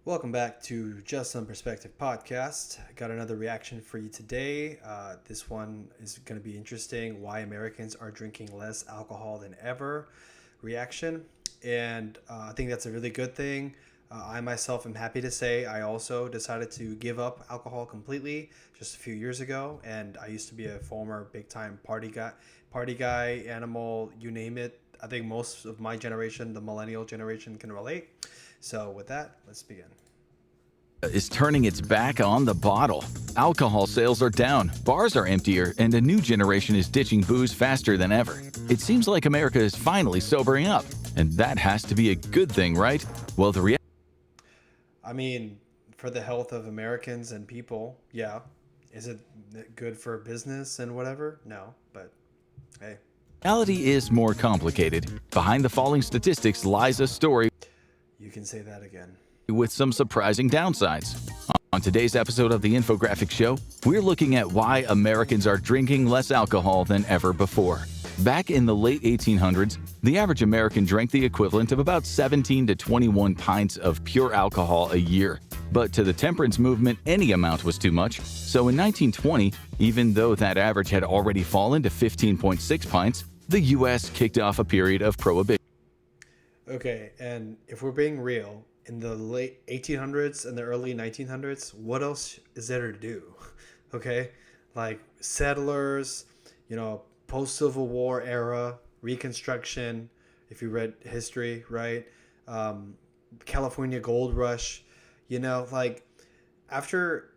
Welcome back to Just Some Perspective podcast. I got another reaction for you today. This one is going to be interesting. Why Americans are drinking less alcohol than ever. Reaction. And I think that's a really good thing. I myself am happy to say I also decided to give up alcohol completely just a few years ago. And I used to be a former big time party guy, animal, you name it. I think most of my generation, the millennial generation, can relate. So with that, let's begin. Is turning its back on the bottle. Alcohol sales are down, bars are emptier, and a new generation is ditching booze faster than ever. It seems like America is finally sobering up, and that has to be a good thing, right? Well, I mean, for the health of Americans and people, yeah. Is it good for business and whatever? No, but hey, reality is more complicated. Behind the falling statistics lies a story you can say that again. with some surprising downsides. On today's episode of the Infographic Show, we're looking at why Americans are drinking less alcohol than ever before. Back in the late 1800s, the average American drank the equivalent of about 17 to 21 pints of pure alcohol a year. But to the temperance movement, any amount was too much. So in 1920, even though that average had already fallen to 15.6 pints, the U.S. kicked off a period of prohibition. Okay, and if we're being real, in the late 1800s and the early 1900s, what else is there to do? Okay, like settlers, post Civil War era, Reconstruction. If you read history, right? California Gold Rush. Like after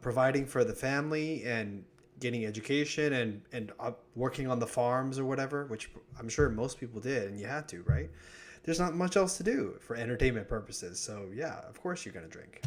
providing for the family and getting education and working on the farms or whatever, which I'm sure most people did, and you had to, right? There's not much else to do for entertainment purposes. So yeah, of course you're gonna drink.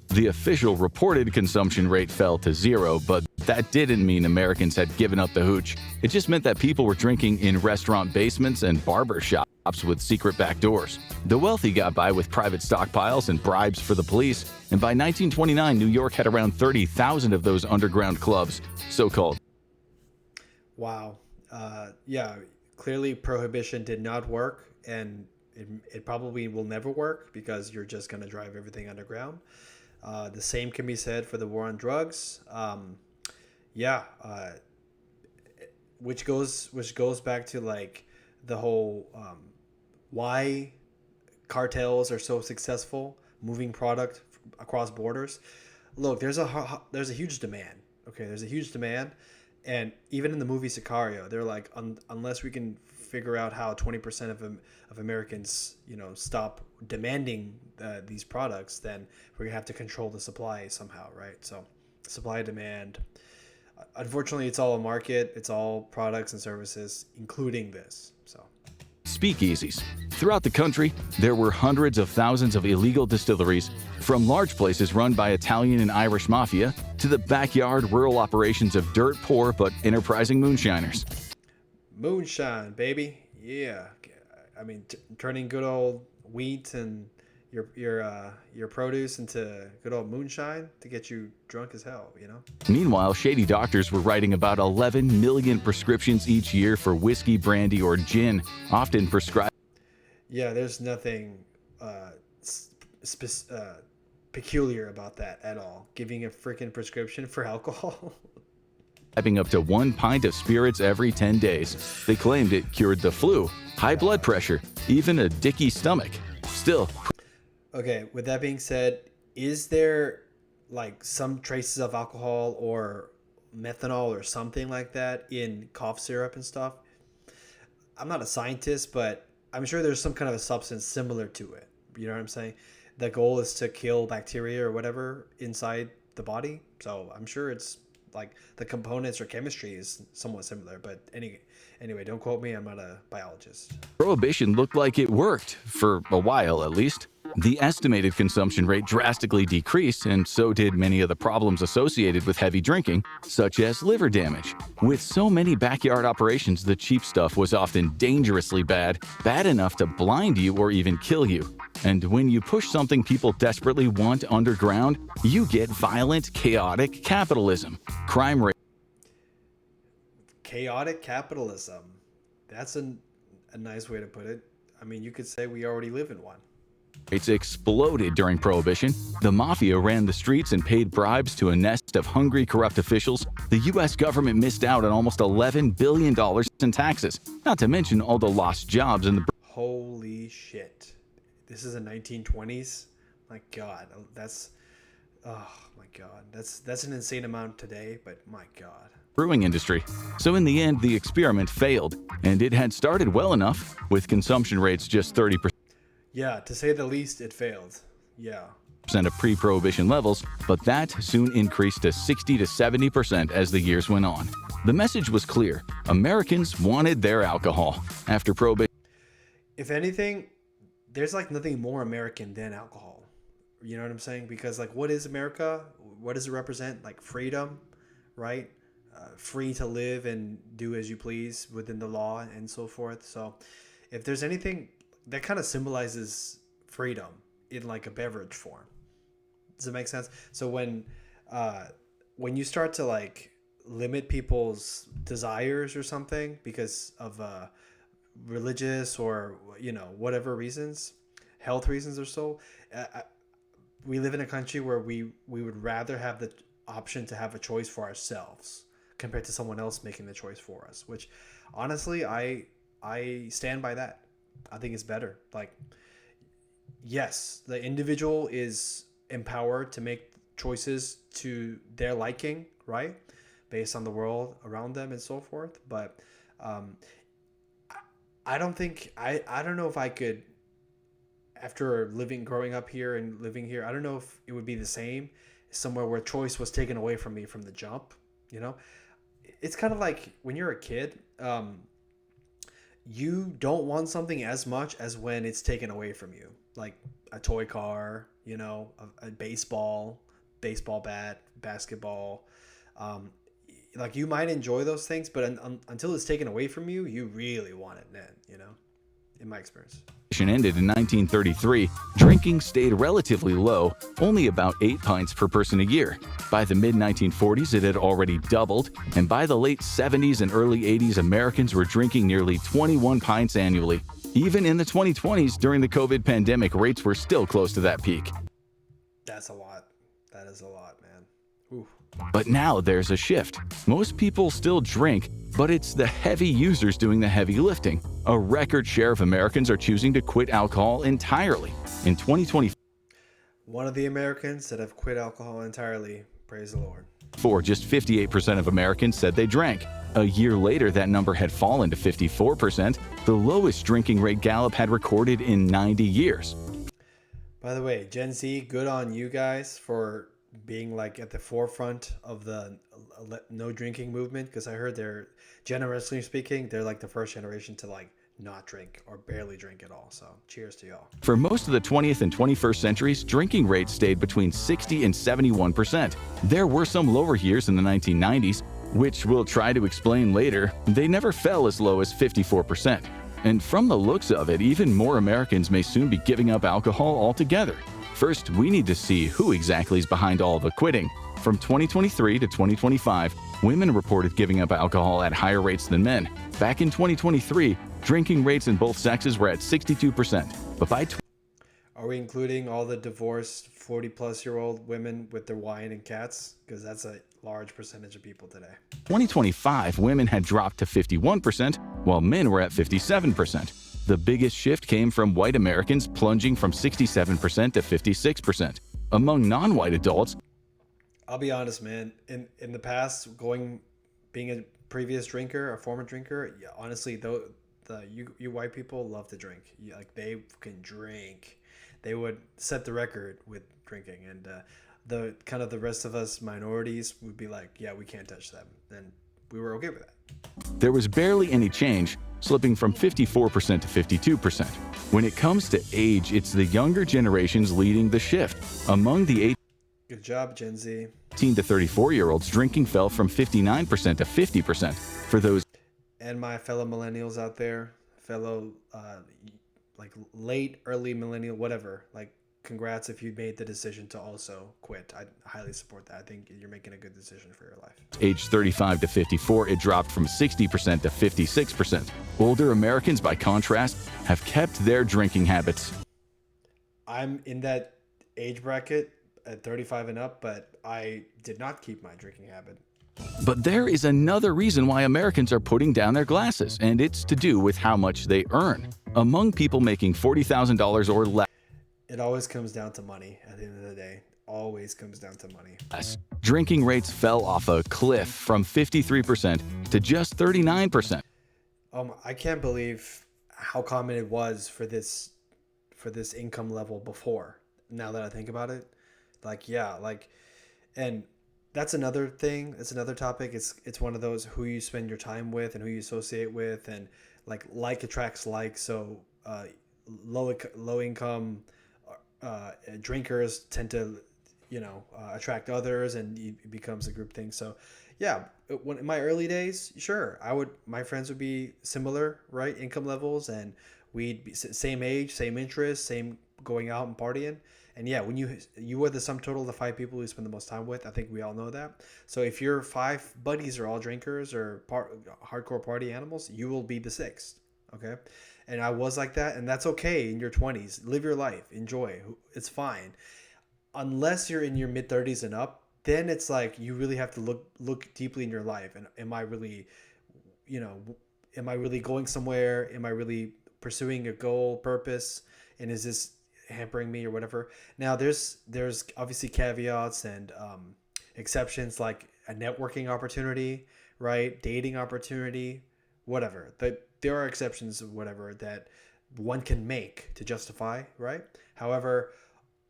The official reported consumption rate fell to zero, but that didn't mean Americans had given up the hooch. It just meant that people were drinking in restaurant basements and barber shops with secret back doors. The wealthy got by with private stockpiles and bribes for the police, and by 1929, New York had around 30,000 of those underground clubs, so-called. Wow. Yeah, clearly prohibition did not work, and it probably will never work because you're just going to drive everything underground. The same can be said for the war on drugs. Yeah, which goes back to like the whole why cartels are so successful moving product across borders. Look, there's a huge demand. Okay, there's a huge demand, and even in the movie Sicario, they're like, unless we can figure out how 20% of Americans, stop demanding these products, then we're gonna have to control the supply somehow, right? So, supply demand. Unfortunately, it's all a market. It's all products and services, including this. So. Speakeasies. Throughout the country, there were hundreds of thousands of illegal distilleries, from large places run by Italian and Irish mafia to the backyard rural operations of dirt poor but enterprising moonshiners. Moonshine, baby. Yeah. I mean, turning good old wheat and your produce into good old moonshine to get you drunk as hell. Meanwhile, shady doctors were writing about 11 million prescriptions each year for whiskey, brandy, or gin, often prescribed Yeah, there's nothing uh, spe- uh, peculiar about that at all. Giving a freaking prescription for alcohol. up to 1 pint of spirits every 10 days. They claimed it cured the flu, high blood pressure, even a dicky stomach. Still, Okay, with that being said, is there like some traces of alcohol or methanol or something like that in cough syrup and stuff? I'm not a scientist, but I'm sure there's some kind of a substance similar to it. You know what I'm saying? The goal is to kill bacteria or whatever inside the body. So I'm sure it's like the components or chemistry is somewhat similar. But anyway, don't quote me. I'm not a biologist. prohibition looked like it worked, for a while at least. The estimated consumption rate drastically decreased, and so did many of the problems associated with heavy drinking, such as liver damage. With so many backyard operations, the cheap stuff was often dangerously bad, bad enough to blind you or even kill you. And when you push something people desperately want underground, you get violent, chaotic capitalism. Crime rate Chaotic capitalism. That's a nice way to put it. I mean, you could say we already live in one. Rates exploded during Prohibition. The mafia ran the streets and paid bribes to a nest of hungry, corrupt officials. The U.S. government missed out on almost $11 billion in taxes, not to mention all the lost jobs in the... Holy shit. This is the 1920s? My God, that's... Oh my God, that's an insane amount today, but my God. Brewing industry. So in the end, the experiment failed, and it had started well enough, with consumption rates just 30%. Yeah, to say the least, it failed. Yeah. Of pre-prohibition levels, but that soon increased to 60 to 70% as the years went on. The message was clear. Americans wanted their alcohol. After prohibition, If anything, there's like nothing more American than alcohol. You know what I'm saying? Because like, what is America? What does it represent? Like freedom, right? Free to live and do as you please within the law and so forth. So if there's anything that kind of symbolizes freedom in like a beverage form. Does it make sense? So when you start to like limit people's desires or something because of religious or, you know, whatever reasons, health reasons or so, we live in a country where we would rather have the option to have a choice for ourselves compared to someone else making the choice for us, which honestly, I stand by that. I think it's better. Like, yes, the individual is empowered to make choices to their liking, right? Based on the world around them and so forth. But I don't think, I don't know if I could, after growing up here and living here, I don't know if it would be the same somewhere where choice was taken away from me from the jump, you know? It's kind of like when you're a kid, you don't want something as much as when it's taken away from you, like a toy car, you know, a baseball bat, basketball. Like you might enjoy those things, but until it's taken away from you, you really want it then, you know, in my experience. Ended in 1933, drinking stayed relatively low, only about 8 pints per person a year. By the mid-1940s, it had already doubled, and by the late 70s and early 80s, Americans were drinking nearly 21 pints annually. Even in the 2020s, during the COVID pandemic, rates were still close to that peak. That's a lot. That is a lot, man. Ooh. But now there's a shift. Most people still drink, but it's the heavy users doing the heavy lifting. A record share of Americans are choosing to quit alcohol entirely. In 2024, one of the Americans that have quit alcohol entirely, praise the Lord. Just 58% of Americans said they drank. A year later, that number had fallen to 54%, the lowest drinking rate Gallup had recorded in 90 years. By the way, Gen Z, good on you guys for being like at the forefront of the no drinking movement, because I heard they're, generously speaking, they're like the first generation to like not drink or barely drink at all. So cheers to y'all. For most of the 20th and 21st centuries, drinking rates stayed between 60 and 71%. There were some lower years in the 1990s, which we'll try to explain later. They never fell as low as 54%. And from the looks of it, even more Americans may soon be giving up alcohol altogether. First, we need to see who exactly is behind all the quitting. From 2023 to 2025, women reported giving up alcohol at higher rates than men. Back in 2023, drinking rates in both sexes were at 62%. But by Are we including all the divorced 40-plus-year-old women with their wine and cats? Because that's a large percentage of people today. 2025, women had dropped to 51%, while men were at 57%. The biggest shift came from white Americans plunging from 67% to 56%. Among non-white adults, I'll be honest, man. In the past, being a previous drinker, a former drinker, yeah, honestly, though, you white people love to drink. Like they can drink. They would set the record with drinking, and the rest of us minorities would be like, yeah, we can't touch them, and we were okay with that. There was barely any change, slipping from 54% to 52%. When it comes to age, it's the younger generations leading the shift. Among the Good job, Gen Z. 18 to 34-year-olds, drinking fell from 59% to 50%. For those and my fellow millennials out there, fellow like late, early millennial, whatever, like congrats if you made the decision to also quit. I highly support that. I think you're making a good decision for your life. Age 35 to 54, it dropped from 60% to 56%. Older Americans, by contrast, have kept their drinking habits. I'm in that age bracket at 35 and up, but I did not keep my drinking habit. But there is another reason why Americans are putting down their glasses, and it's to do with how much they earn. Among people making $40,000 or It always comes down to money at the end of the day. Always comes down to money. less, drinking rates fell off a cliff from 53% to just 39%. I can't believe how common it was for this income level before. Now that I think about it, like yeah, like, and that's another thing. It's another topic. It's one of those who you spend your time with and who you associate with, and like attracts like. So low income drinkers tend to attract others, and it becomes a group thing. So yeah, when in my early days, sure, my friends would be similar, right, income levels, and we'd be same age, same interests, same going out and partying. And yeah, when you are the sum total of the five people you spend the most time with, I think we all know that. So if your five buddies are all drinkers or hardcore party animals, you will be the sixth. Okay. And I was like that, and that's okay in your 20s. Live your life, enjoy. It's fine. Unless you're in your mid 30s and up, then it's like you really have to look deeply in your life. And am I really, you know, am I really going somewhere? Am I really pursuing a goal, purpose? And is this hampering me or whatever? Now there's obviously caveats and exceptions, like a networking opportunity, right? Dating opportunity, whatever. There are exceptions of whatever that one can make to justify, right? However,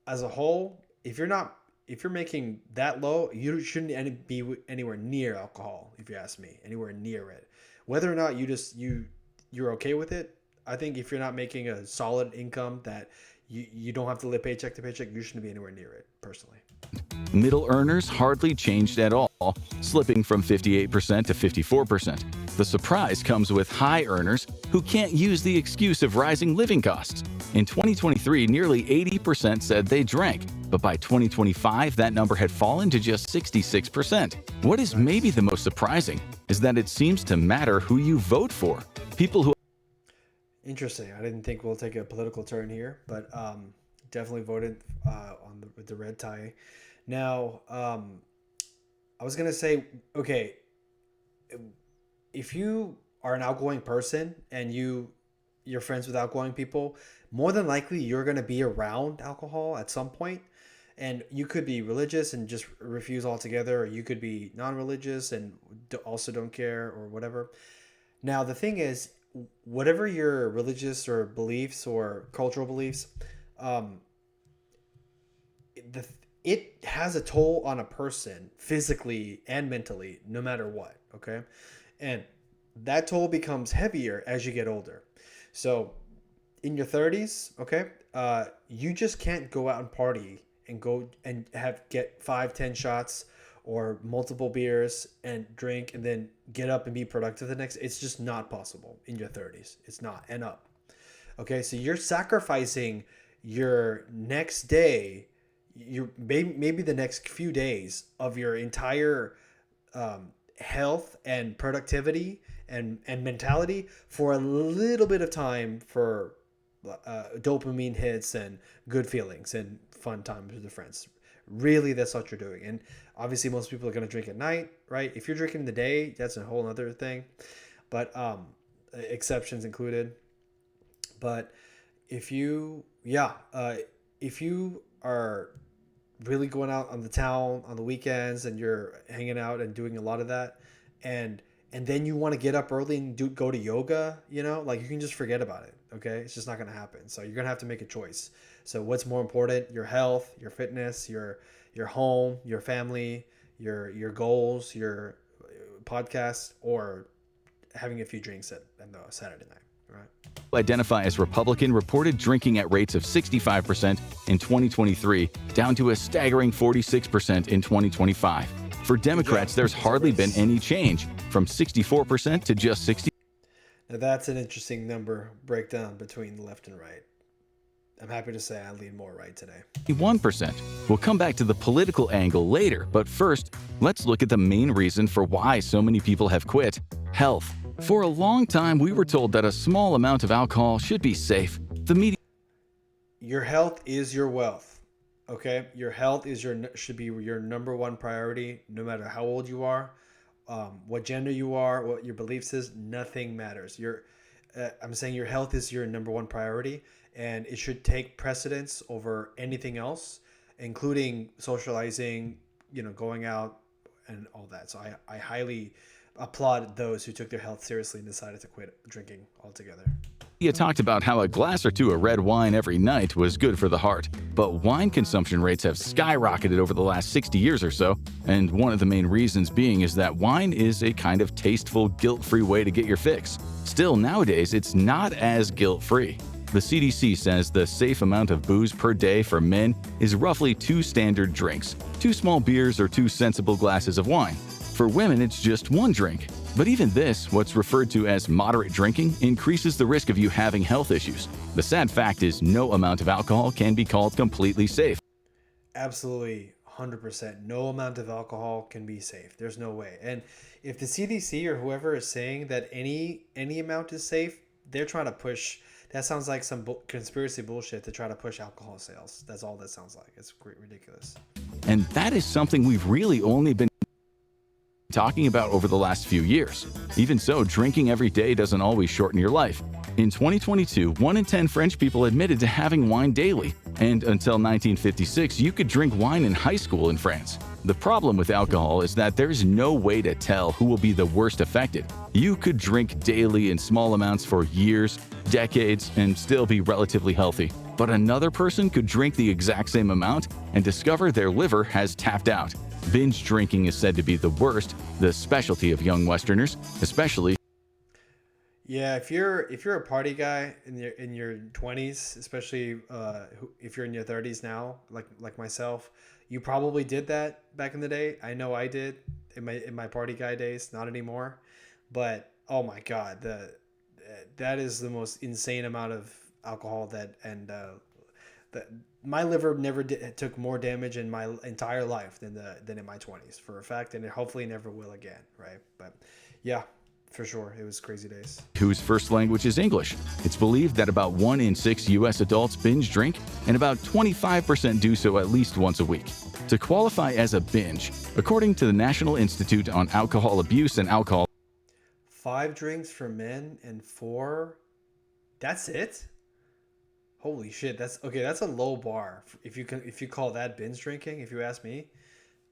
as a whole, if you're making that low, you shouldn't be anywhere near alcohol. If you ask me, anywhere near it. Whether or not you're okay with it, I think if you're not making a solid income that you don't have to live paycheck to paycheck, you shouldn't be anywhere near it, personally. Middle earners hardly changed at all, slipping from 58% to 54%. The surprise comes with high earners who can't use the excuse of rising living costs. In 2023, nearly 80% said they drank, but by 2025, that number had fallen to just 66%. What is maybe the most surprising is that it seems to matter who you vote for. People who Interesting. I didn't think we'll take a political turn here, but definitely voted with the red tie. Now, I was gonna say, okay, if you are an outgoing person and you're friends with outgoing people, more than likely you're gonna be around alcohol at some point. And you could be religious and just refuse altogether, or you could be non-religious and also don't care or whatever. Now, the thing is, whatever your religious or beliefs or cultural beliefs, um, it has a toll on a person physically and mentally, no matter what. Okay, and that toll becomes heavier as you get older. So, in your 30s, okay, you just can't go out and party and go and get 5, 10 shots or multiple beers and drink and then get up and be productive the next. It's just not possible in your 30s. It's not, and up. Okay, so you're sacrificing your next day, your maybe the next few days of your entire health and productivity and mentality for a little bit of time for dopamine hits and good feelings and fun times with your friends. Really, that's what you're doing. And obviously most people are going to drink at night, right? If you're drinking in the day, that's a whole other thing, but exceptions included. But if you if you are really going out on the town on the weekends and you're hanging out and doing a lot of that, and then you want to get up early and go to yoga, like, you can just forget about it. Okay, it's just not going to happen. So you're going to have to make a choice. So what's more important? Your health, your fitness, your home, your family, your goals, your podcast, or having a few drinks at the Saturday night. Right. identify as Republican reported drinking at rates of 65% in 2023, down to a staggering 46% in 2025. For Democrats, there's hardly been any change, from 64% to just 60%. Now that's an interesting number breakdown between the left and right. I'm happy to say I lean more right today. 1%. We'll come back to the political angle later, but first, let's look at the main reason for why so many people have quit: health. For a long time, we were told that a small amount of alcohol should be safe. The media your health is your wealth. Okay, your health is should be your number one priority, no matter how old you are, what gender you are, what your beliefs is. Nothing matters. I'm saying your health is your number one priority, and it should take precedence over anything else, including socializing, going out and all that. So I highly applaud those who took their health seriously and decided to quit drinking altogether. You talked about how a glass or two of red wine every night was good for the heart, but wine consumption rates have skyrocketed over the last 60 years or so, and one of the main reasons being is that wine is a kind of tasteful, guilt-free way to get your fix. Still, nowadays, it's not as guilt-free. The CDC says the safe amount of booze per day for men is roughly 2 standard drinks, 2 small beers or 2 sensible glasses of wine. For women, it's just 1 drink. But even this, what's referred to as moderate drinking, increases the risk of you having health issues. The sad fact is no amount of alcohol can be called completely safe. Absolutely, 100%. No amount of alcohol can be safe. There's no way. And if the CDC or whoever is saying that any amount is safe, they're trying to push. That sounds like some conspiracy bullshit to try to push alcohol sales. That's all that sounds like. It's ridiculous. And that is something we've really only been talking about over the last few years. Even so, drinking every day doesn't always shorten your life. In 2022, 1 in 10 French people admitted to having wine daily, and until 1956, you could drink wine in high school in France. The problem with alcohol is that there's no way to tell who will be the worst affected. You could drink daily in small amounts for years, decades, and still be relatively healthy. But another person could drink the exact same amount and discover their liver has tapped out. Binge drinking is said to be the worst, the specialty of young Westerners, especially. Yeah, if you're a party guy in your 20s, especially if you're in your 30s now, like myself, you probably did that back in the day. I know I did in my party guy days, not anymore. But oh my God, that is the most insane amount of alcohol that my liver never took more damage in my entire life than in my 20s for a fact, and it hopefully never will again, right? But yeah, for sure, it was crazy days. Whose first language is English. It's believed that about 1 in 6 U.S. adults binge drink, and about 25% do so at least once a week. To qualify as a binge, according to the National Institute on Alcohol Abuse and Alcohol, 5 drinks for men and 4. That's it? Holy shit, that's a low bar if you call that binge drinking, if you ask me.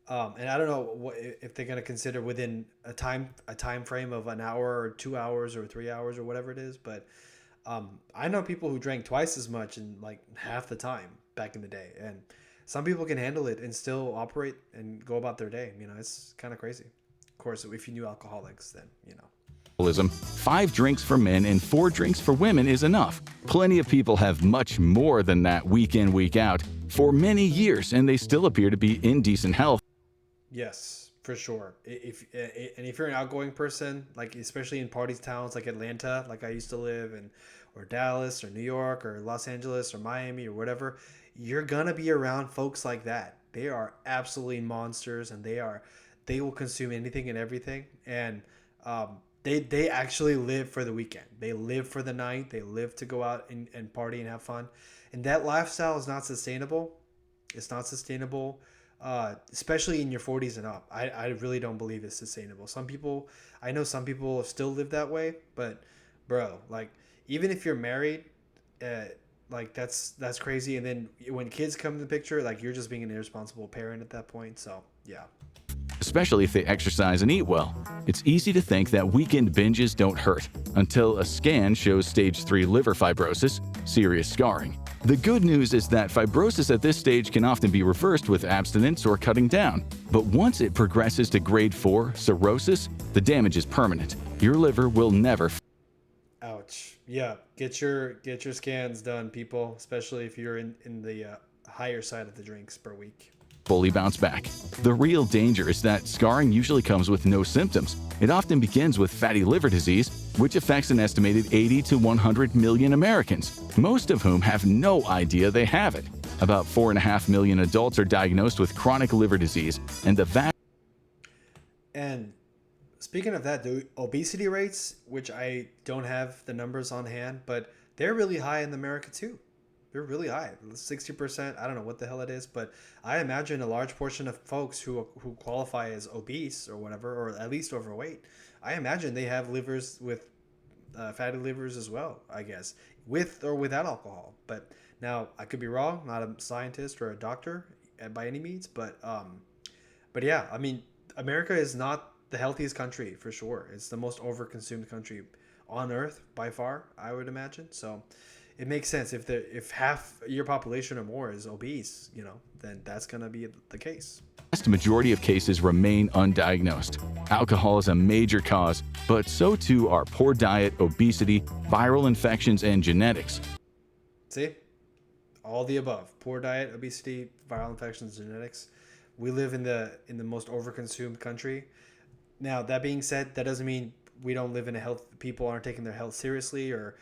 And I don't know if they're gonna consider within a time frame of an hour or 2 hours or 3 hours or whatever it is, but I know people who drank twice as much in like half the time back in the day, and some people can handle it and still operate and go about their day. It's kind of crazy. Of course, if you knew alcoholics, then 5 drinks for men and 4 drinks for women is enough. Plenty of people have much more than that week in, week out for many years, and they still appear to be in decent health. Yes, for sure. If you're an outgoing person, like especially in party towns like Atlanta, like I used to live in, or Dallas or New York or Los Angeles or Miami or whatever, you're gonna be around folks like that. They are absolutely monsters, and they will consume anything and everything, and they actually live for the weekend. They live for the night. They live to go out and party and have fun. And that lifestyle is not sustainable. It's not sustainable, especially in your 40s and up. I really don't believe it's sustainable. I know some people still live that way, but bro, like even if you're married, like that's crazy. And then when kids come in the picture, like you're just being an irresponsible parent at that point. So yeah. Especially if they exercise and eat well. It's easy to think that weekend binges don't hurt, until a scan shows stage 3 liver fibrosis, serious scarring. The good news is that fibrosis at this stage can often be reversed with abstinence or cutting down. But once it progresses to grade 4, cirrhosis, the damage is permanent. Your liver will never. Ouch. Yeah, get your scans done, people, especially if you're in the higher side of the drinks per week. Fully bounce back. The real danger is that scarring usually comes with no symptoms. It often begins with fatty liver disease, which affects an estimated 80 to 100 million Americans, most of whom have no idea they have it. About 4.5 million adults are diagnosed with chronic liver disease, and the vast. And speaking of that, the obesity rates, which I don't have the numbers on hand, but they're really high in America too. They're really high, 60%. I don't know what the hell it is, but I imagine a large portion of folks who qualify as obese or whatever, or at least overweight, I imagine they have livers with fatty livers as well, I guess, with or without alcohol. But now I could be wrong, not a scientist or a doctor by any means, but yeah, I mean, America is not the healthiest country for sure. It's the most overconsumed country on earth by far, I would imagine. So it makes sense if half your population or more is obese, then that's gonna be the case. The vast majority of cases remain undiagnosed. Alcohol is a major cause, but so too are poor diet, obesity, viral infections, and genetics. See, all the above: poor diet, obesity, viral infections, genetics. We live in the most overconsumed country. Now, that being said, that doesn't mean we don't live in a health. People aren't taking their health seriously or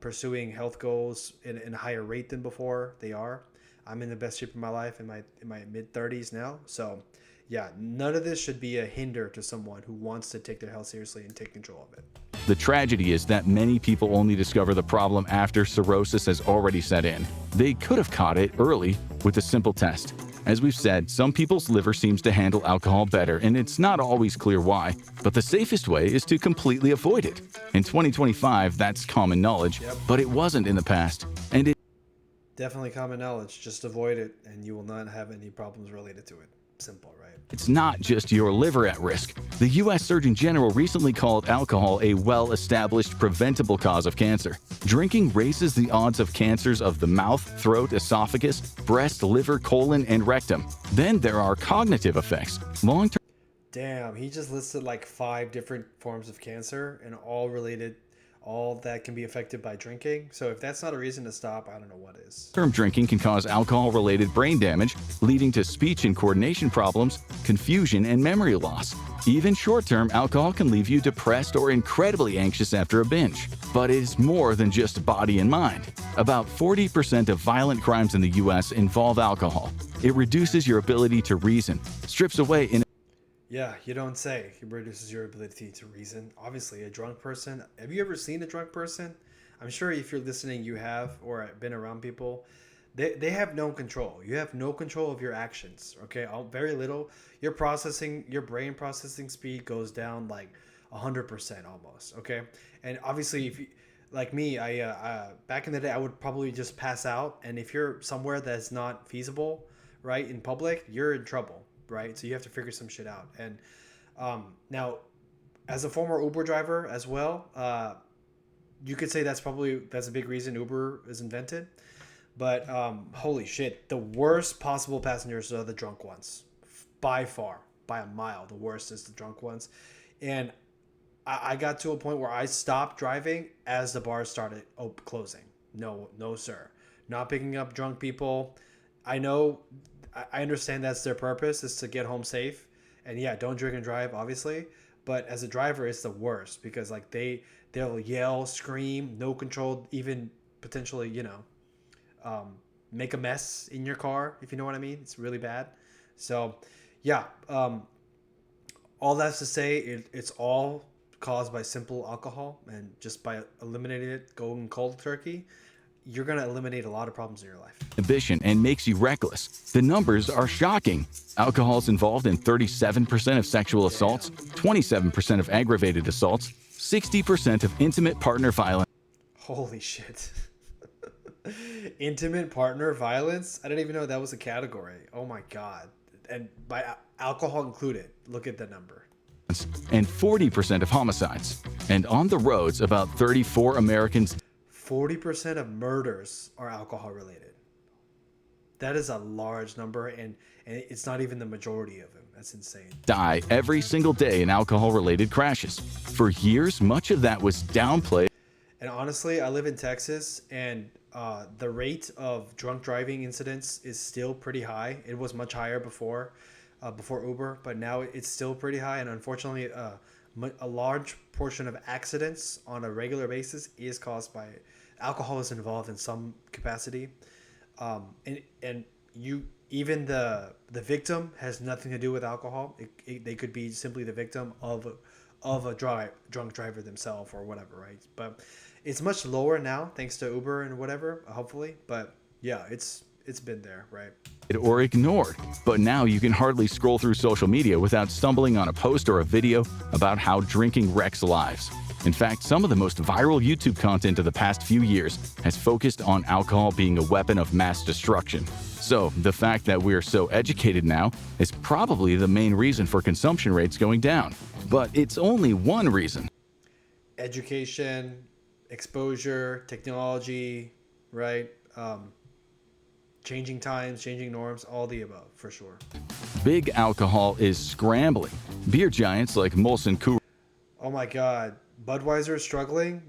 pursuing health goals in a higher rate than before. They are. I'm in the best shape of my life in my mid 30s now. So, yeah, none of this should be a hinder to someone who wants to take their health seriously and take control of it. The tragedy is that many people only discover the problem after cirrhosis has already set in. They could have caught it early with a simple test. As we've said, some people's liver seems to handle alcohol better, and it's not always clear why, but the safest way is to completely avoid it. In 2025, that's common knowledge, but it wasn't in the past, and it Definitely common knowledge. Just avoid it, and you will not have any problems related to it. Simple, right? it's not just your liver at risk. The U.S. Surgeon General recently called alcohol a well-established preventable cause of cancer. Drinking raises the odds of cancers of the mouth, throat, esophagus, breast, liver, colon, and rectum. Then there are cognitive effects. Long-term Damn, he just listed like 5 different forms of cancer and all that can be affected by drinking. So if that's not a reason to stop, I don't know what is. drinking can cause alcohol-related brain damage, leading to speech and coordination problems, confusion, and memory loss. Even short-term alcohol can leave you depressed or incredibly anxious after a binge. But it is more than just body and mind. About 40% of violent crimes in the U.S. involve alcohol. It reduces your ability to reason, strips away Yeah, you don't say. It reduces your ability to reason. Obviously, a drunk person. Have you ever seen a drunk person? I'm sure if you're listening, you have, or been around people. They have no control. You have no control of your actions. Okay, very little. Your brain processing speed goes down like 100% almost. Okay, and obviously, if you, like me, back in the day, I would probably just pass out. And if you're somewhere that's not feasible, right, in public, you're in trouble, right? So you have to figure some shit out. And now, as a former Uber driver as well, you could say that's a big reason Uber is invented. But holy shit, the worst possible passengers are the drunk ones, by far, by a mile. The worst is the drunk ones, and I got to a point where I stopped driving as the bars started closing. No, no, sir, not picking up drunk people. I know, I understand that's their purpose is to get home safe, and yeah, don't drink and drive, obviously. But as a driver, it's the worst because like they'll yell, scream, no control, even potentially make a mess in your car, if you know what I mean. It's really bad. So yeah, all that's to say it's all caused by simple alcohol, and just by eliminating it, going cold turkey, you're going to eliminate a lot of problems in your life. inhibition and makes you reckless. The numbers are shocking. Alcohol is involved in 37% of sexual assaults, 27% of aggravated assaults, 60% of intimate partner violence. Holy shit. Intimate partner violence? I didn't even know that was a category. Oh my god. And by alcohol included, look at the number. And 40% of homicides. And on the roads, about 34 Americans 40% of murders are alcohol related. That is a large number, and it's not even the majority of them. That's insane. die every single day in alcohol-related crashes. For years, much of that was downplayed. And honestly, I live in Texas, and the rate of drunk driving incidents is still pretty high. It was much higher before Uber, but now it's still pretty high. And unfortunately, a large portion of accidents on a regular basis is caused by alcohol is involved in some capacity. And you even the victim has nothing to do with alcohol. They could be simply the victim of a drunk driver themselves or whatever, right? But It's much lower now thanks to Uber and whatever, hopefully. But yeah, it's been there, right? Or ignored. But now you can hardly scroll through social media without stumbling on a post or a video about how drinking wrecks lives. In fact, some of the most viral YouTube content of the past few years has focused on alcohol being a weapon of mass destruction. So, the fact that we're so educated now is probably the main reason for consumption rates going down. But it's only one reason. Education, exposure, technology, right? Changing times, changing norms, all the above, for sure. Big alcohol is scrambling. Beer giants like Molson Coors. Oh my God, Budweiser is struggling.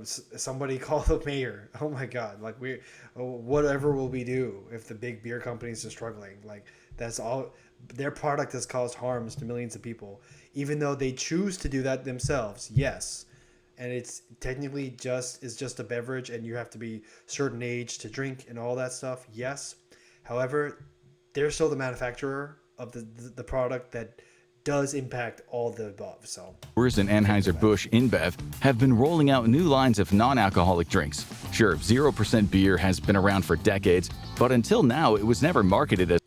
Somebody call the mayor. Oh my God, like whatever will we do if the big beer companies are struggling? Like that's all. Their product has caused harms to millions of people, even though they choose to do that themselves. Yes, and it's technically just a beverage, and you have to be certain age to drink and all that stuff. Yes, however, they're still the manufacturer of the product that does impact all the above. So Coors and Anheuser-Busch InBev have been rolling out new lines of non-alcoholic drinks. Sure, 0% beer has been around for decades, but until now it was never marketed as.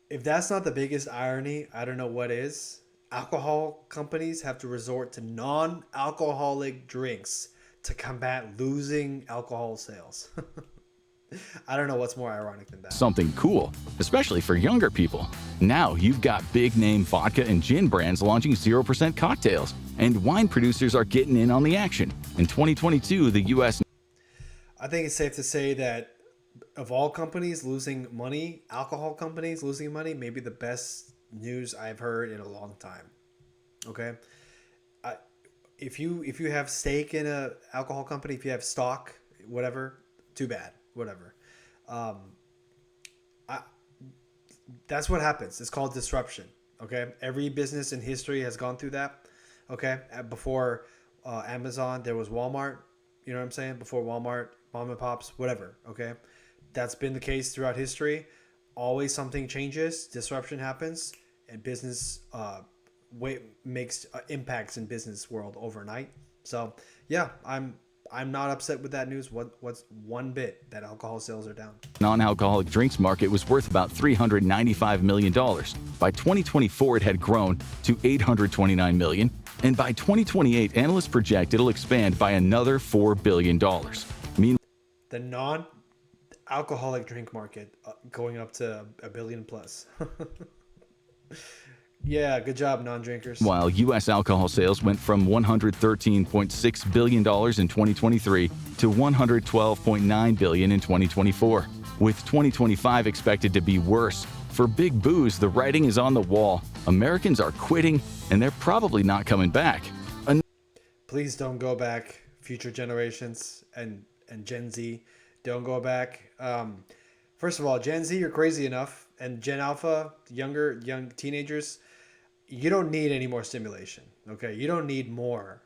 If that's not the biggest irony, I don't know what is. Alcohol companies have to resort to non-alcoholic drinks to combat losing alcohol sales. I don't know what's more ironic than that. Something cool, especially for younger people. Now you've got big-name vodka and gin brands launching 0% cocktails, and wine producers are getting in on the action. In 2022, the U.S. I think it's safe to say that of all companies losing money, alcohol companies losing money, maybe the best news I've heard in a long time. Okay, if you have stake in a alcohol company, if you have stock, whatever, too bad. Whatever. That's what happens. It's called disruption. Okay. Every business in history has gone through that. Okay. Before Amazon, there was Walmart. You know what I'm saying? Before Walmart, mom and pops, whatever. Okay. That's been the case throughout history. Always something changes, disruption happens, and business makes impacts in business world overnight. So yeah, I'm not upset with that news. What's one bit that alcohol sales are down. Non-alcoholic drinks market was worth about $395 million. By 2024, it had grown to $829 million, and by 2028, analysts project it'll expand by another $4 billion. Meanwhile, the non-alcoholic drink market going up to $1 billion plus. Yeah, good job, non-drinkers. While U.S. alcohol sales went from $113.6 billion in 2023 to $112.9 billion in 2024, with 2025 expected to be worse. For Big Booze, the writing is on the wall. Americans are quitting, and they're probably not coming back. Please don't go back, future generations and Gen Z. Don't go back. First of all, Gen Z, you're crazy enough, and Gen Alpha, young teenagers, you don't need any more stimulation. Okay, you don't need more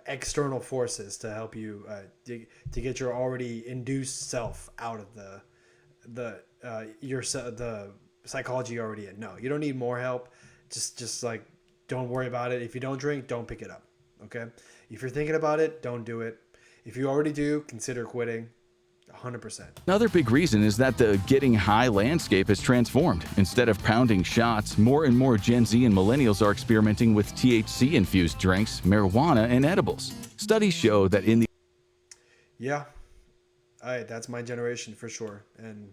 external forces to help you to get your already induced self out of the psychology you're already in. No, you don't need more help. Just like don't worry about it. If you don't drink, don't pick it up. Okay, if you're thinking about it, don't do it. If you already do, consider quitting. 100%. Another big reason is that the getting high landscape has transformed. Instead of pounding shots, more and more Gen Z and millennials are experimenting with THC-infused drinks, marijuana, and edibles. Studies show that in the... Yeah, that's my generation for sure. And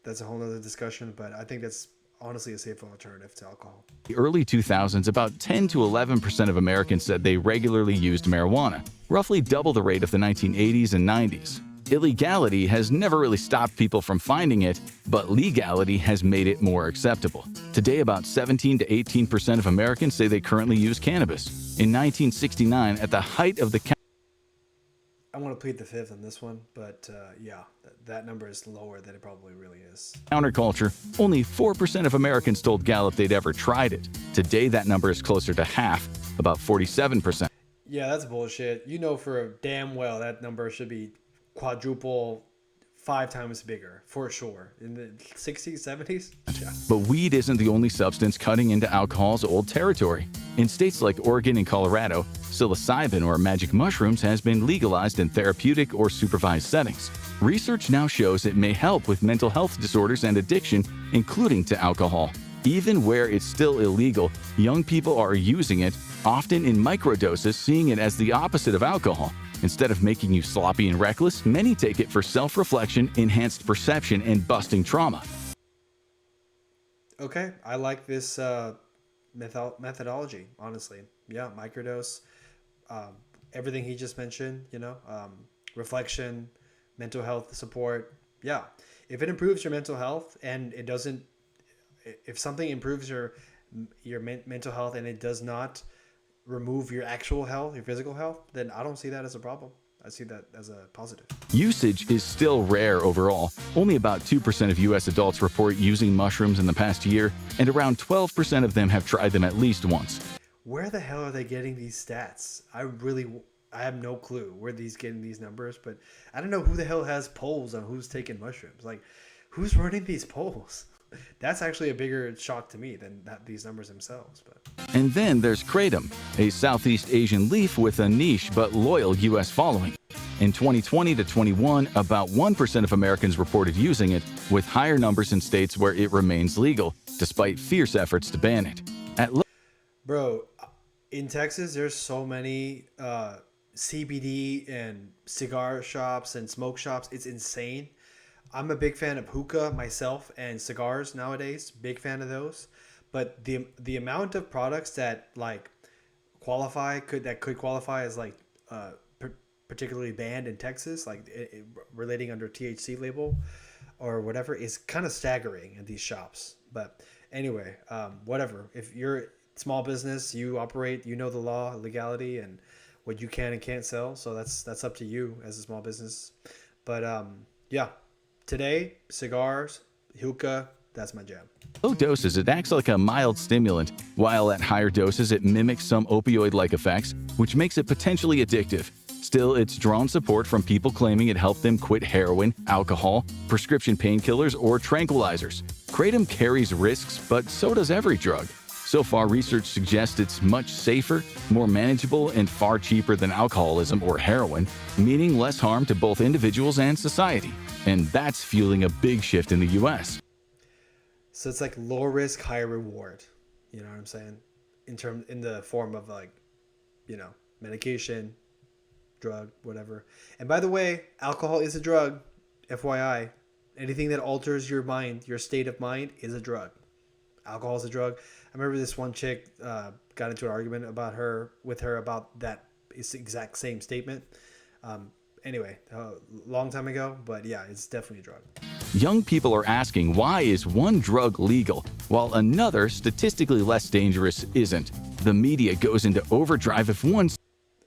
that's a whole other discussion, but I think that's honestly a safer alternative to alcohol. The early 2000s, about 10 to 11% of Americans said they regularly used marijuana, roughly double the rate of the 1980s and 90s. Illegality has never really stopped people from finding it, but legality has made it more acceptable. Today, about 17 to 18% of Americans say they currently use cannabis. In 1969, at the height of the... I want to plead the fifth on this one, but yeah, that number is lower than it probably really is. Counterculture, only 4% of Americans told Gallup they'd ever tried it. Today, that number is closer to half, about 47%. Yeah, that's bullshit. You know for damn well that number should be quadruple, 5 times bigger for sure in the 60s, 70s. Yeah. But weed isn't the only substance cutting into alcohol's old territory. In states like Oregon and Colorado, psilocybin or magic mushrooms has been legalized in therapeutic or supervised settings. Research now shows it may help with mental health disorders and addiction, including to alcohol. Even where it's still illegal, young people are using it, often in microdoses, seeing it as the opposite of alcohol. Instead of making you sloppy and reckless, many take it for self-reflection, enhanced perception, and busting trauma. Okay, I like this methodology, honestly. Yeah, microdose, um, everything he just mentioned, reflection, mental health support. Yeah, if it improves your mental health and it doesn't, if something improves your mental health and it does not remove your actual health, your physical health, then I don't see that as a problem. I see that as a positive. Usage is still rare overall. Only about 2% of U.S. adults report using mushrooms in the past year, and around 12% of them have tried them at least once. Where the hell are they getting these stats? I have no clue where these getting these numbers, but I don't know who the hell has polls on who's taking mushrooms. Like, who's running these polls? That's actually a bigger shock to me than these numbers themselves. But And then there's Kratom, a Southeast Asian leaf with a niche but loyal U.S. following. In 2020 to 21, about 1% of Americans reported using it, with higher numbers in states where it remains legal, despite fierce efforts to ban it. bro, in Texas, there's so many CBD and cigar shops and smoke shops. It's insane. I'm a big fan of hookah myself and cigars nowadays. Big fan of those. But the amount of products that like could qualify as like particularly banned in Texas, like relating under THC label or whatever, is kind of staggering in these shops. But anyway, whatever. If you're small business, you operate, you know the law, legality, and what you can and can't sell. So that's up to you as a small business. But yeah. Today, cigars, hookah, that's my jam. Low doses, it acts like a mild stimulant, while at higher doses, it mimics some opioid-like effects, which makes it potentially addictive. Still, it's drawn support from people claiming it helped them quit heroin, alcohol, prescription painkillers, or tranquilizers. Kratom carries risks, but so does every drug. So far, research suggests it's much safer, more manageable, and far cheaper than alcoholism or heroin, meaning less harm to both individuals and society. And that's fueling a big shift in the U.S. So it's like low risk, high reward. You know what I'm saying? In the form of like, medication, drug, whatever. And by the way, alcohol is a drug. FYI, anything that alters your mind, your state of mind, is a drug. Alcohol is a drug. I remember this one chick got into an argument with her about that exact same statement. Anyway, a long time ago, but yeah, it's definitely a drug. Young people are asking, why is one drug legal while another, statistically less dangerous, isn't? The media goes into overdrive if one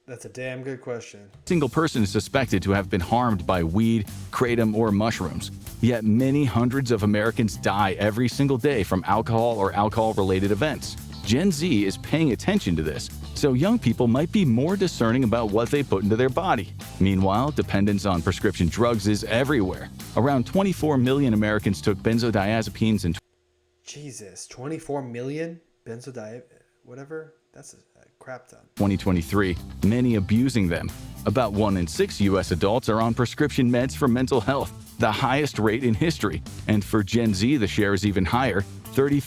That's a damn good question. single person is suspected to have been harmed by weed, kratom, or mushrooms. Yet many hundreds of Americans die every single day from alcohol or alcohol-related events. Gen Z is paying attention to this, so young people might be more discerning about what they put into their body. Meanwhile, dependence on prescription drugs is everywhere. Around 24 million Americans took benzodiazepines in Jesus, 24 million whatever? That's a crap ton. 2023, many abusing them. About 1 in 6 U.S. adults are on prescription meds for mental health, the highest rate in history. And for Gen Z, the share is even higher, 30.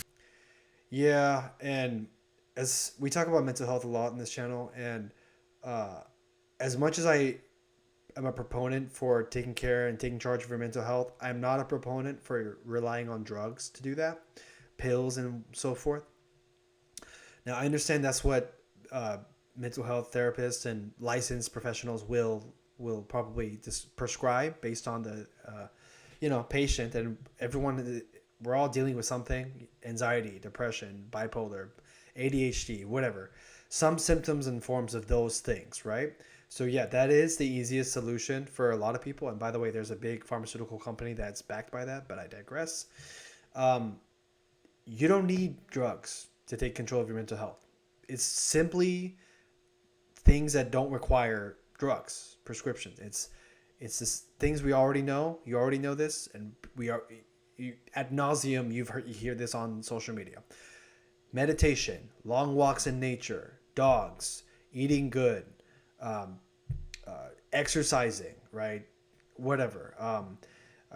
Yeah, and as we talk about mental health a lot in this channel, and as much as I am a proponent for taking care and taking charge of your mental health, I'm not a proponent for relying on drugs to do that, pills and so forth. Now, I understand that's what mental health therapists and licensed professionals will probably just prescribe based on the patient, and everyone. We're all dealing with something: anxiety, depression, bipolar, ADHD, whatever. Some symptoms and forms of those things, right? So yeah, that is the easiest solution for a lot of people. And by the way, there's a big pharmaceutical company that's backed by that, but I digress. You don't need drugs to take control of your mental health. It's simply things that don't require drugs, prescriptions. It's just things we already know. You already know this, and we are ad nauseum. You hear this on social media. Meditation, long walks in nature, dogs, eating good, um, exercising, right? Whatever.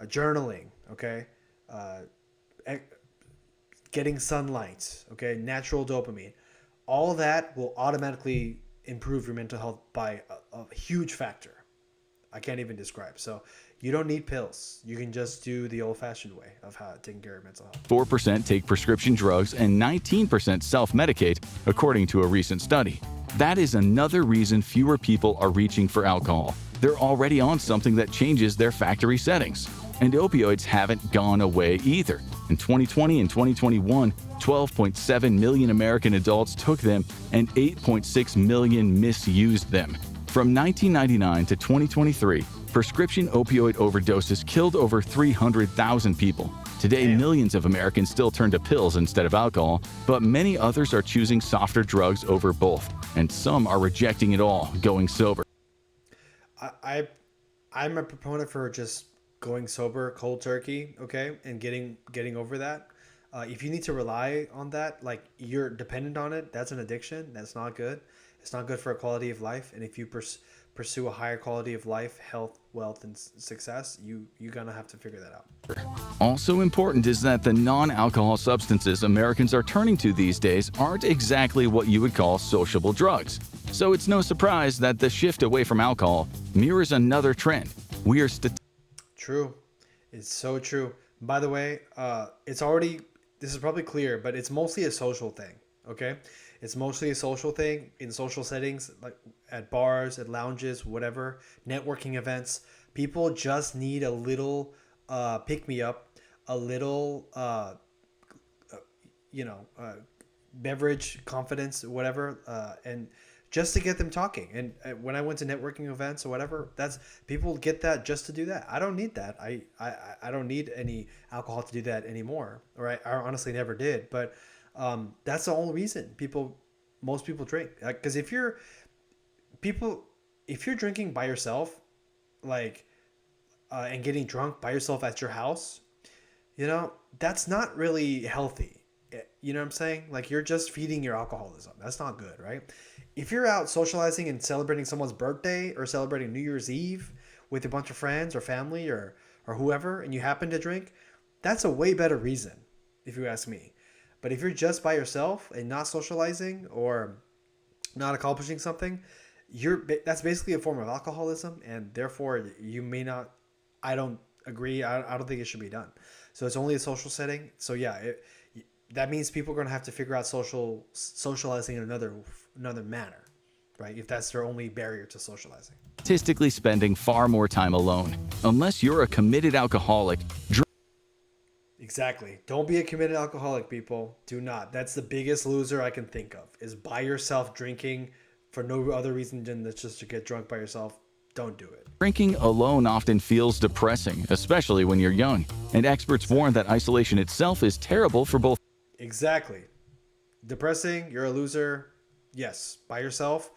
Journaling, okay? Uh, Getting sunlight, okay? Natural dopamine. All that will automatically improve your mental health by a huge factor. I can't even describe. So you don't need pills. You can just do the old-fashioned way of how taking care of mental health. 4% take prescription drugs and 19% self-medicate, according to a recent study. That is another reason fewer people are reaching for alcohol. They're already on something that changes their factory settings. And opioids haven't gone away either. In 2020 and 2021, 12.7 million American adults took them and 8.6 million misused them. From 1999 to 2023, prescription opioid overdoses killed over 300,000 people. Today, millions of Americans still turn to pills instead of alcohol, but many others are choosing softer drugs over both, and some are rejecting it all, going sober. I'm a proponent for just going sober, cold turkey, okay, and getting over that. If you need to rely on that, like you're dependent on it, that's an addiction. That's not good. It's not good for a quality of life. And if you pursue a higher quality of life, health, wealth, and success, you're gonna have to figure that out. Also important is that the non-alcohol substances Americans are turning to these days aren't exactly what you would call sociable drugs. So it's no surprise that the shift away from alcohol mirrors another trend. We are True. It's so true. By the way, this is probably clear, but it's mostly a social thing, okay? It's mostly a social thing in social settings, like at bars, at lounges, whatever, networking events. People just need a little pick-me-up, a little, beverage, confidence, whatever, and just to get them talking. And when I went to networking events or whatever, that's people get that just to do that. I don't need that. I don't need any alcohol to do that anymore. Or I honestly never did. But that's the only reason most people drink. Because if you're drinking by yourself, like and getting drunk by yourself at your house, that's not really healthy. You know what I'm saying? Like you're just feeding your alcoholism. That's not good, right? If you're out socializing and celebrating someone's birthday or celebrating New Year's Eve with a bunch of friends or family or whoever, and you happen to drink, that's a way better reason, if you ask me. But if you're just by yourself and not socializing or not accomplishing something, that's basically a form of alcoholism, and therefore you may not. I don't agree. I don't think it should be done. So it's only a social setting. So yeah, that means people are going to have to figure out socializing in another manner, right? If that's their only barrier to socializing. Statistically spending far more time alone. Unless you're a committed alcoholic, Exactly. Don't be a committed alcoholic, people. Do not. That's the biggest loser I can think of, is by yourself drinking for no other reason than just to get drunk by yourself. Don't do it. Drinking alone often feels depressing, especially when you're young. And experts warn that isolation itself is terrible for both. Exactly. Depressing, you're a loser. Yes. By yourself,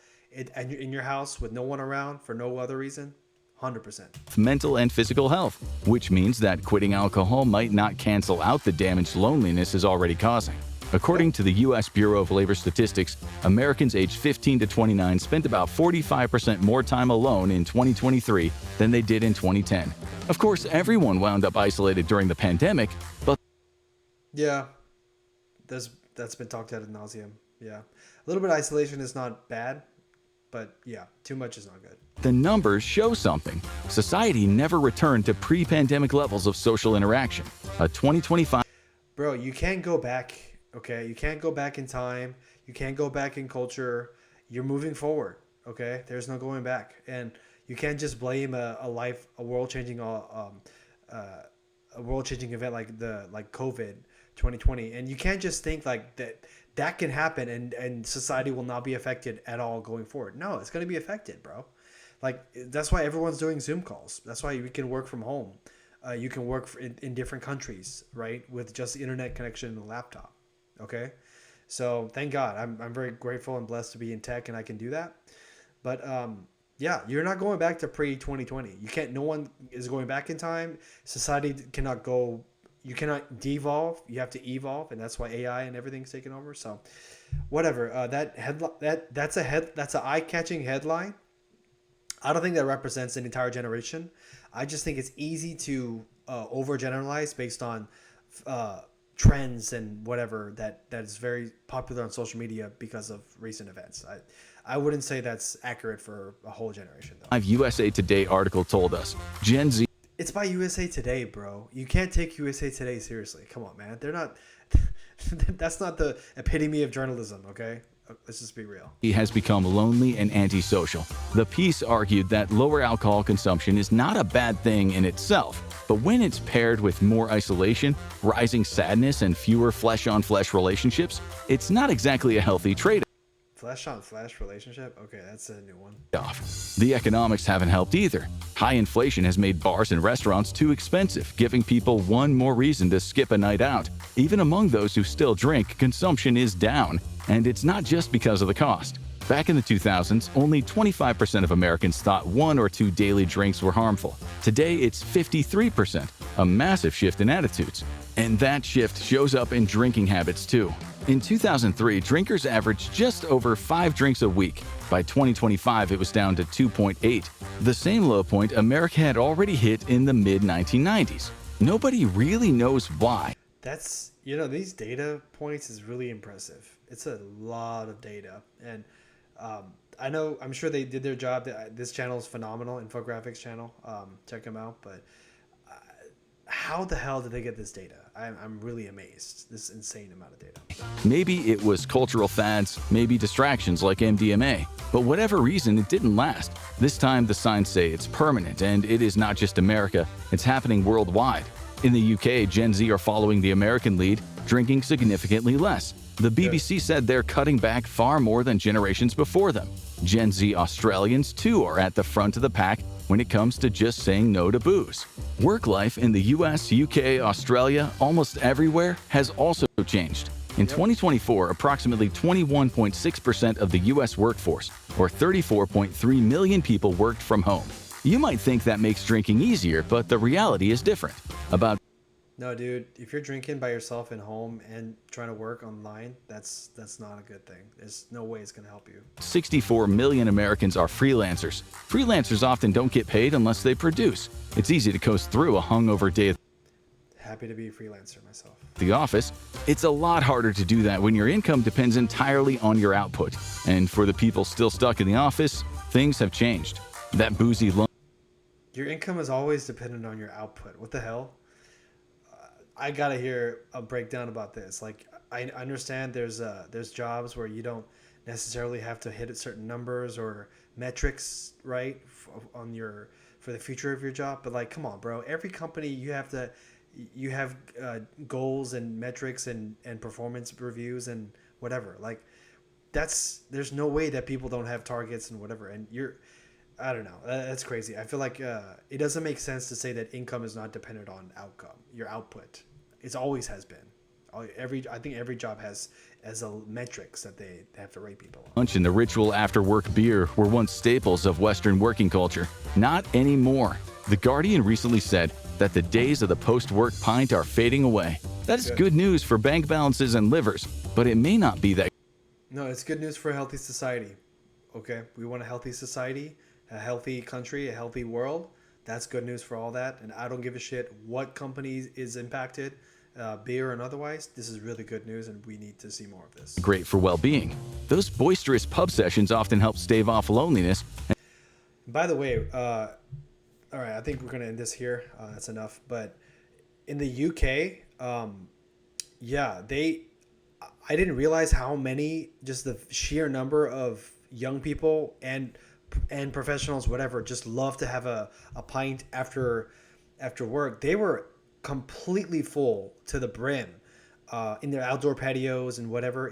and you're in your house with no one around for no other reason. 100%. Mental and physical health, which means that quitting alcohol might not cancel out the damage loneliness is already causing. According to the U.S. Bureau of Labor Statistics, Americans aged 15 to 29 spent about 45% more time alone in 2023 than they did in 2010. Of course, everyone wound up isolated during the pandemic, but yeah, that's been talked ad nauseum. Yeah, a little bit of isolation is not bad, but yeah, too much is not good. The numbers show something. Society never returned to pre-pandemic levels of social interaction. A 2025 Bro, you can't go back. Okay, you can't go back in time. You can't go back in culture. You're moving forward. Okay, there's no going back, and you can't just blame a world-changing event like COVID 2020, and you can't just think like that can happen and society will not be affected at all going forward. No, it's going to be affected, bro. Like that's why everyone's doing Zoom calls. That's why you can work from home. You can work in different countries, right, with just the internet connection and a laptop. Okay, so thank God, I'm very grateful and blessed to be in tech and I can do that. But Yeah, you're not going back to pre 2020. You can't. No one is going back in time. Society cannot go. You cannot devolve. You have to evolve, and that's why AI and everything's taken over. So, whatever. That headline. That's an eye catching headline. I don't think that represents an entire generation. I just think it's easy to overgeneralize based on uh, trends and whatever that is very popular on social media because of recent events. I wouldn't say that's accurate for a whole generation though. A USA Today article told us Gen Z It's by USA Today, bro. You can't take USA Today seriously. Come on, man. They're not. That's not the epitome of journalism. Okay, let's just be real. has become lonely and antisocial. The piece argued that lower alcohol consumption is not a bad thing in itself, but when it's paired with more isolation, rising sadness, and fewer flesh-on-flesh relationships, it's not exactly a healthy trade-off. Flesh on flesh relationship. Okay, that's a new one. The economics haven't helped either. High inflation has made bars and restaurants too expensive, giving people one more reason to skip a night out. Even among those who still drink, consumption is down, and it's not just because of the cost. Back in the 2000s, only 25% of Americans thought one or two daily drinks were harmful. Today, it's 53%, a massive shift in attitudes. And that shift shows up in drinking habits too. In 2003, drinkers averaged just over 5 drinks a week. By 2025, it was down to 2.8. The same low point America had already hit in the mid-1990s. Nobody really knows why. That's, these data points is really impressive. It's a lot of data. And I'm sure they did their job. This channel is phenomenal, Infographics channel. Check them out. But how the hell did they get this data? I'm really amazed. This insane amount of data. Maybe it was cultural fads, maybe distractions like MDMA. But whatever reason, it didn't last. This time, the signs say it's permanent, and it is not just America, it's happening worldwide. In the UK, Gen Z are following the American lead, drinking significantly less. The BBC said they're cutting back far more than generations before them. Gen Z Australians, too, are at the front of the pack when it comes to just saying no to booze. Work life in the US, UK, Australia, almost everywhere has also changed. In 2024, approximately 21.6% of the US workforce, or 34.3 million people, worked from home. You might think that makes drinking easier, but the reality is different. No, dude, if you're drinking by yourself at home and trying to work online, that's not a good thing. There's no way it's going to help you. 64 million Americans are freelancers. Freelancers often don't get paid unless they produce. It's easy to coast through a hungover day at Happy to be a freelancer myself. the office. It's a lot harder to do that when your income depends entirely on your output. And for the people still stuck in the office, things have changed. That boozy Your income is always dependent on your output. What the hell? I gotta hear a breakdown about this. Like, I understand there's jobs where you don't necessarily have to hit certain numbers or metrics, right, for the future of your job. But like, come on, bro. Every company you have goals and metrics and performance reviews and whatever. Like, there's no way that people don't have targets and whatever. And I don't know. That's crazy. I feel like it doesn't make sense to say that income is not dependent on outcome, your output. It always has been. I think every job has a metrics that they have to rate people on. lunch and the ritual after-work beer were once staples of Western working culture. Not anymore. The Guardian recently said that the days of the post-work pint are fading away. That is good news for bank balances and livers, but it may not be that. No, it's good news for a healthy society. Okay, we want a healthy society, a healthy country, a healthy world. That's good news for all that. And I don't give a shit what company is impacted, beer and otherwise. This is really good news, and we need to see more of this. Great for well-being. Those boisterous pub sessions often help stave off loneliness. By the way, all right, I think we're gonna end this here. That's enough. But in the UK, I didn't realize how many, just the sheer number of young people and professionals, whatever, just love to have a pint after work. They were completely full to the brim in their outdoor patios and whatever.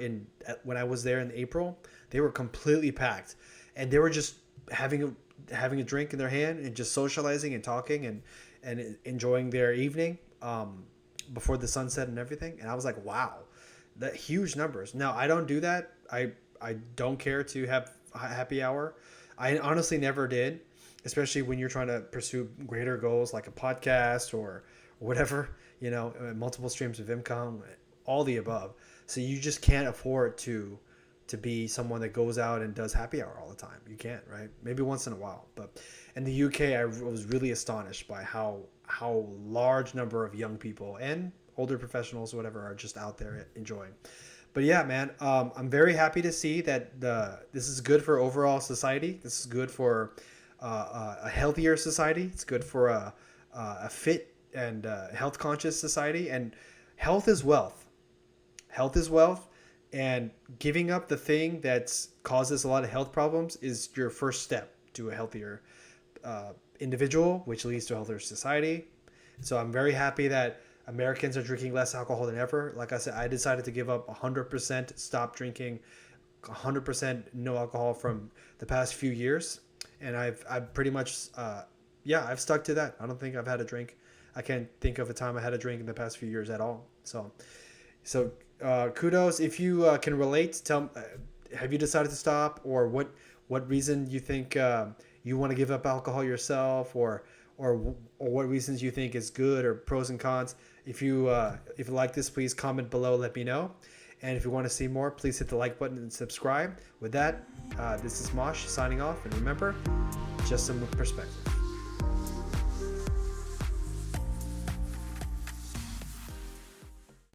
When I was there in April, they were completely packed, and they were just having a drink in their hand and just socializing and talking and enjoying their evening before the sunset and everything. And I was like, wow, that huge numbers. Now, I don't do that. I don't care to have happy hour. I honestly never did, especially when you're trying to pursue greater goals like a podcast or whatever, multiple streams of income, all the above. So you just can't afford to be someone that goes out and does happy hour all the time. You can't, right? Maybe once in a while. But in the UK, I was really astonished by how large number of young people and older professionals, whatever, are just out there enjoying. But yeah, man, I'm very happy to see that this is good for overall society. This is good for a healthier society. It's good for a fit and health conscious society. And health is wealth. Health is wealth. And giving up the thing that causes a lot of health problems is your first step to a healthier individual, which leads to a healthier society. So I'm very happy that Americans are drinking less alcohol than ever. Like I said, I decided to give up 100%, stop drinking 100% no alcohol from the past few years. And I've pretty much, I've stuck to that. I don't think I've had a drink. I can't think of a time I had a drink in the past few years at all. So kudos. If you can relate, have you decided to stop, or what reason you think you want to give up alcohol yourself, or what reasons you think is good, or pros and cons. If you like this, please comment below, let me know. And if you want to see more, please hit the like button and subscribe. With that, this is Mosh signing off, and remember, just some perspective.